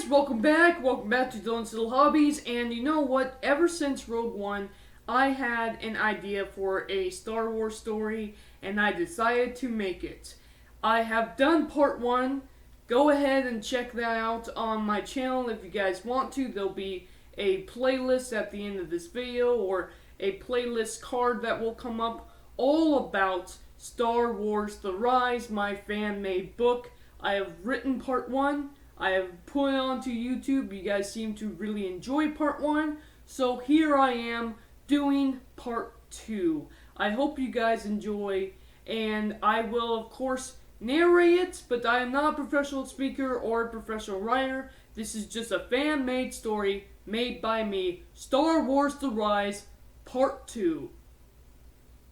welcome back to Dylan's Little Hobbies, and you know what, ever since Rogue One, I had an idea for a Star Wars story, and I decided to make it. I have done part 1, go ahead and check that out on my channel if you guys want to. There'll be a playlist at the end of this video, or a playlist card that will come up, all about Star Wars The Rise, my fan-made book. I have written part 1, I have put it onto YouTube. You guys seem to really enjoy part 1, so here I am doing part 2. I hope you guys enjoy, and I will of course narrate it, but I am not a professional speaker or a professional writer. This is just a fan-made story made by me, Star Wars The Rise, part 2.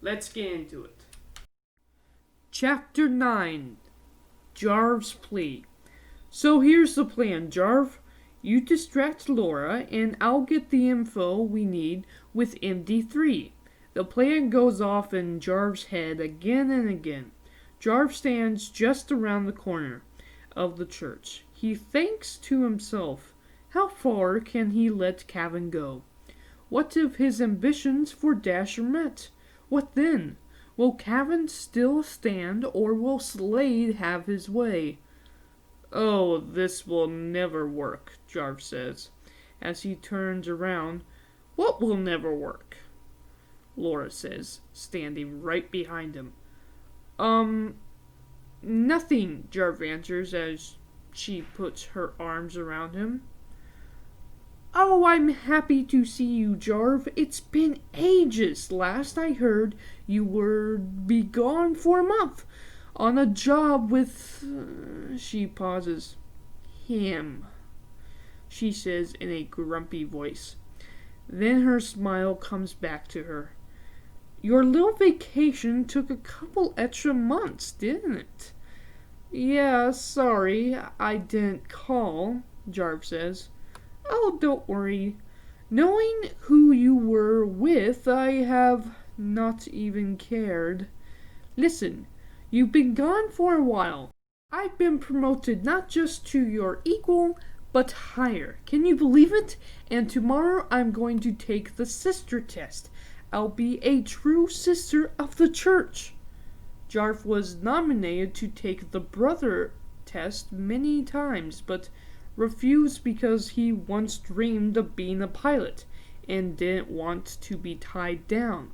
Let's get into it. Chapter 9, Jarv's Plea. So here's the plan, Jarv. You distract Laura, and I'll get the info we need with MD3. The plan goes off in Jarv's head again and again. Jarv stands just around the corner of the church. He thinks to himself, how far can he let Kaven go? What if his ambitions for Dash are met? What then? Will Kaven still stand, or will Slade have his way? Oh, this will never work, Jarv says, as he turns around. What will never work? Laura says, standing right behind him. Nothing, Jarv answers as she puts her arms around him. Oh, I'm happy to see you, Jarv. It's been ages. Last I heard, you were be gone for a month. On a job with, she pauses. Him, she says in a grumpy voice. Then her smile comes back to her. Your little vacation took a couple extra months, didn't it? Yeah, sorry, I didn't call, Jarv says. Oh, don't worry. Knowing who you were with, I have not even cared. Listen, you've been gone for a while. I've been promoted not just to your equal, but higher. Can you believe it? And tomorrow I'm going to take the sister test. I'll be a true sister of the church. Jarv was nominated to take the brother test many times, but refused because he once dreamed of being a pilot and didn't want to be tied down.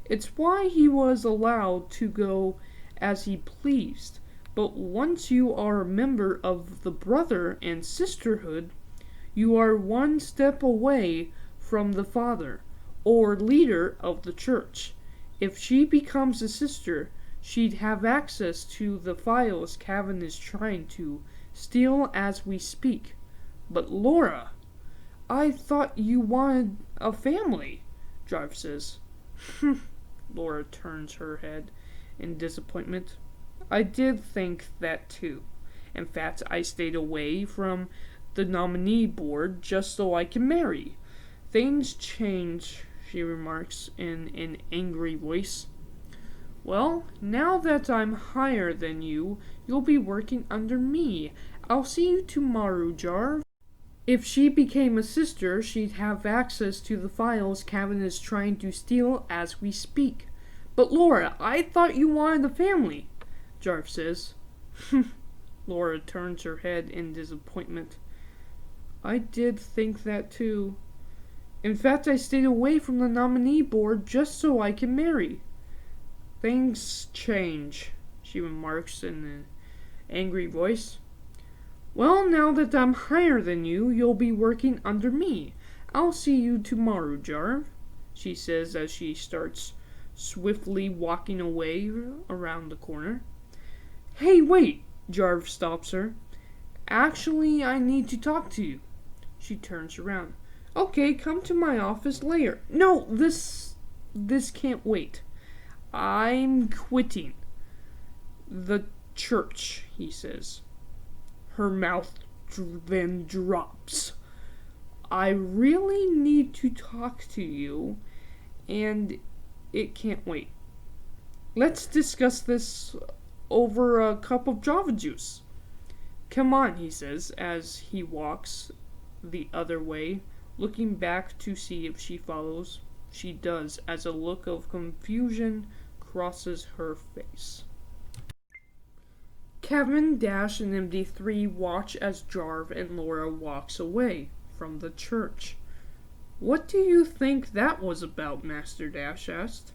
It's why he was allowed to go as he pleased. But once you are a member of the brother and sisterhood, you are one step away from the father or leader of the church. If she becomes a sister, she'd have access to the files Kaven is trying to steal as we speak. But Laura, I thought you wanted a family, Jarv says. Laura turns her head in disappointment. I did think that too. In fact, I stayed away from the nominee board just so I can marry. Things change, she remarks in an angry voice. Well, now that I'm higher than you, you'll be working under me. I'll see you tomorrow, Jarv. If she became a sister, she'd have access to the files Kaven is trying to steal as we speak. But Laura, I thought you wanted a family, Jarv says. Laura turns her head in disappointment. I did think that too. In fact, I stayed away from the nominee board just so I can marry. Things change, she remarks in an angry voice. Well, now that I'm higher than you, you'll be working under me. I'll see you tomorrow, Jarv, she says as she starts swiftly walking away around the corner. Hey, wait, Jarv stops her. Actually, I need to talk to you. She turns around. Okay, come to my office later. No, this can't wait. I'm quitting the church, he says. Her mouth then drops. I really need to talk to you, and it can't wait. Let's discuss this over a cup of Java juice. Come on, he says, as he walks the other way, looking back to see if she follows. She does, as a look of confusion crosses her face. Kaven, Dash, and MD3 watch as Jarv and Laura walks away from the church. What do you think that was about? Master Dash asked.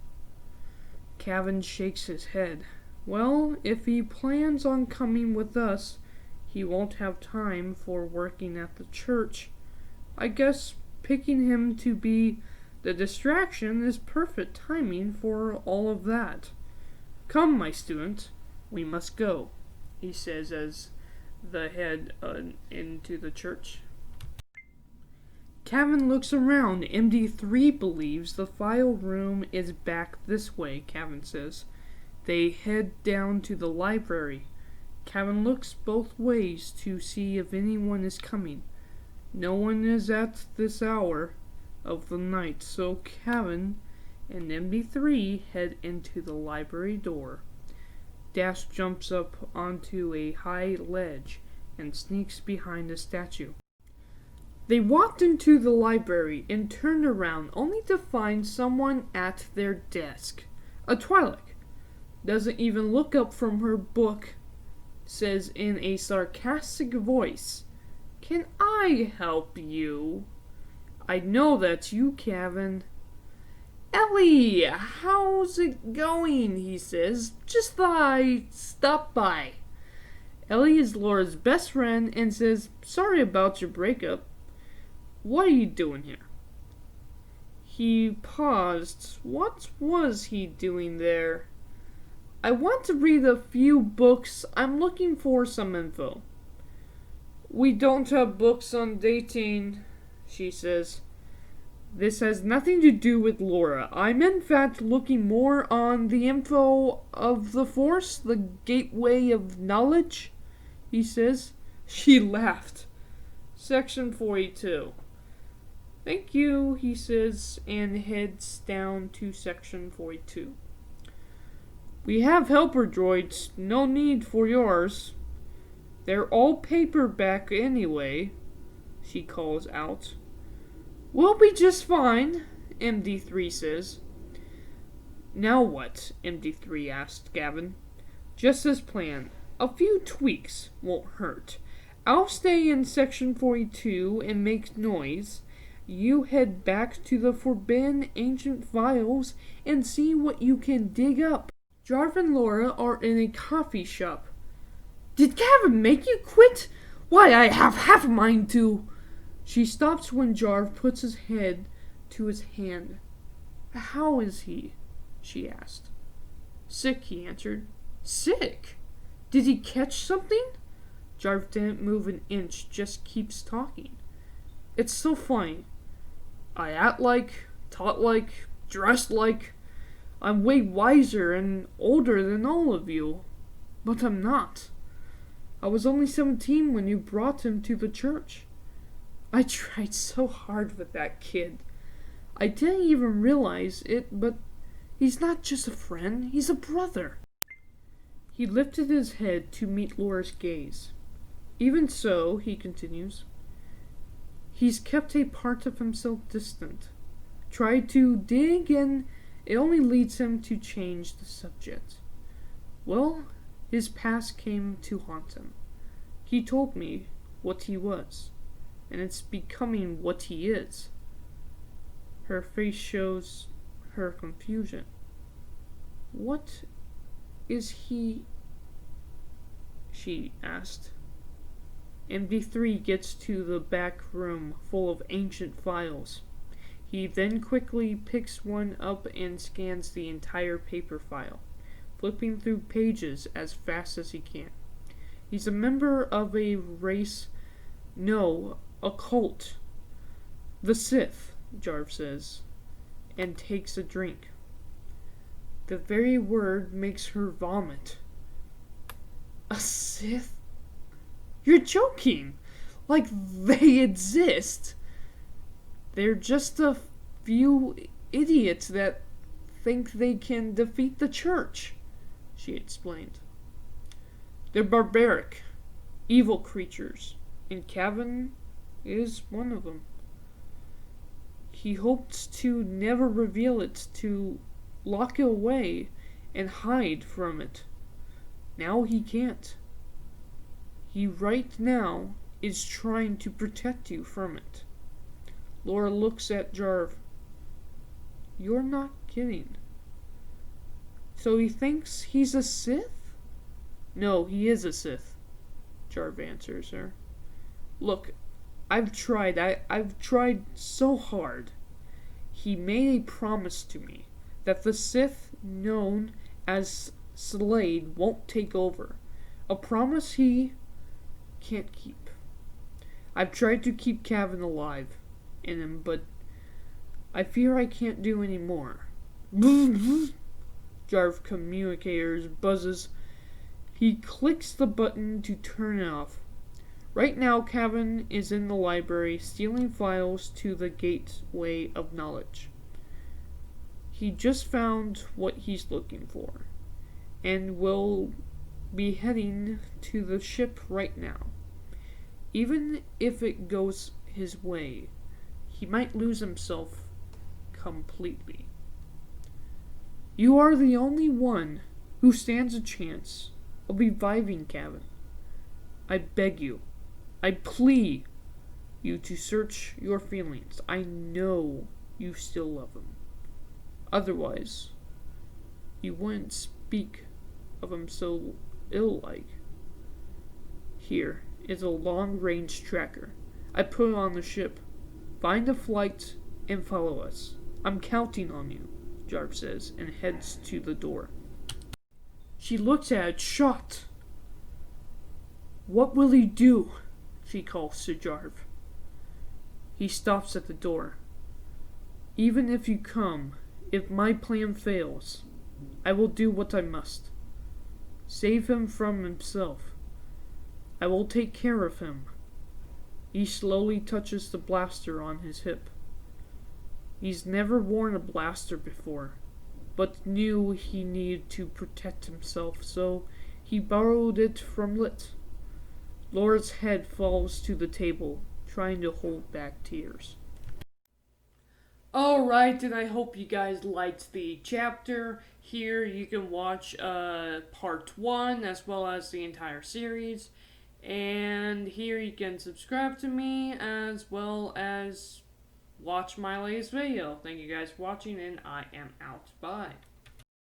Kaven shakes his head. Well, if he plans on coming with us, he won't have time for working at the church. I guess picking him to be the distraction is perfect timing for all of that. Come, my student, we must go, he says as they head into the church. Kaven looks around. MD3 believes the file room is back this way, Kaven says. They head down to the library. Kaven looks both ways to see if anyone is coming. No one is at this hour of the night, so Kaven and MD3 head into the library door. Dash jumps up onto a high ledge and sneaks behind a statue. They walked into the library and turned around only to find someone at their desk. A Twi'lek doesn't even look up from her book, says in a sarcastic voice, "Can I help you?" "I know that's you, Kaven." "Ellie, how's it going?" he says. "Just thought I'd stop by." Ellie is Laura's best friend and says, "Sorry about your breakup. What are you doing here?" He paused. What was he doing there? "I want to read a few books. I'm looking for some info." "We don't have books on dating," she says. "This has nothing to do with Laura. I'm in fact looking more on the info of the Force, the gateway of knowledge," he says. She laughed. Section 42. "Thank you," he says, and heads down to Section 42. "We have helper droids. No need for yours. They're all paperback anyway," she calls out. "We'll be just fine," MD3 says. "Now what?" MD3 asked Kaven. "Just as planned. A few tweaks won't hurt. I'll stay in Section 42 and make noise. You head back to the forbidden ancient files and see what you can dig up." Jarv and Laura are in a coffee shop. "Did Kaven make you quit? Why, I have half a mind to..." She stops when Jarv puts his head to his hand. "How is he?" she asked. "Sick," he answered. "Sick? Did he catch something?" Jarv didn't move an inch, just keeps talking. "It's so funny. I act like, taught like, dressed like. I'm way wiser and older than all of you. But I'm not. I was only 17 when you brought him to the church. I tried so hard with that kid. I didn't even realize it, but he's not just a friend, he's a brother." He lifted his head to meet Laura's gaze. "Even so," he continues, "he's kept a part of himself distant. Tried to dig, and it only leads him to change the subject. Well, his past came to haunt him. He told me what he was, and it's becoming what he is." Her face shows her confusion. "What is he?" she asked. MD3 gets to the back room full of ancient files. He then quickly picks one up and scans the entire paper file, flipping through pages as fast as he can. He's a member of a race, no, a cult. "The Sith," Jarv says, and takes a drink. The very word makes her vomit. "A Sith? You're joking! Like they exist! They're just a few idiots that think they can defeat the church," she explained. "They're barbaric. evil creatures, and kaven is one of them. He hoped to never reveal it, to lock it away and hide from it. Now he can't. He right now is trying to protect you from it. Laura looks at Jarv. You're not kidding. So he thinks he's a Sith? No, he is a Sith, Jarv answers her. Look, I've tried so hard. He made a promise to me that the Sith known as Slade won't take over. A promise he can't keep. I've tried to keep kaven alive in him, but I fear I can't do any more. Jarv communicators buzzes. He clicks the button to turn it off. Right now, kaven is in the library stealing files to the gateway of knowledge. He just found what he's looking for, and will be heading to the ship right now. Even if it goes his way, he might lose himself completely. You are the only one who stands a chance of reviving kaven. I beg you, I plea you to search your feelings. I know you still love him. Otherwise, you wouldn't speak of him so ill-like. Here is a long-range tracker. I put it on the ship. Find a flight and follow us. I'm counting on you, Jarv says, and heads to the door. She looks at it, shocked. What will he do? She calls to Jarv. He stops at the door. Even if you come, if my plan fails, I will do what I must. Save him from himself. I will take care of him. He slowly touches the blaster on his hip. He's never worn a blaster before, but knew he needed to protect himself, so he borrowed it from Lit. Laura's head falls to the table, trying to hold back tears. Alright, and I hope you guys liked the chapter. Here you can watch part 1 as well as the entire series. And here you can subscribe to me as well as watch my latest video. Thank you guys for watching, and I am out. Bye.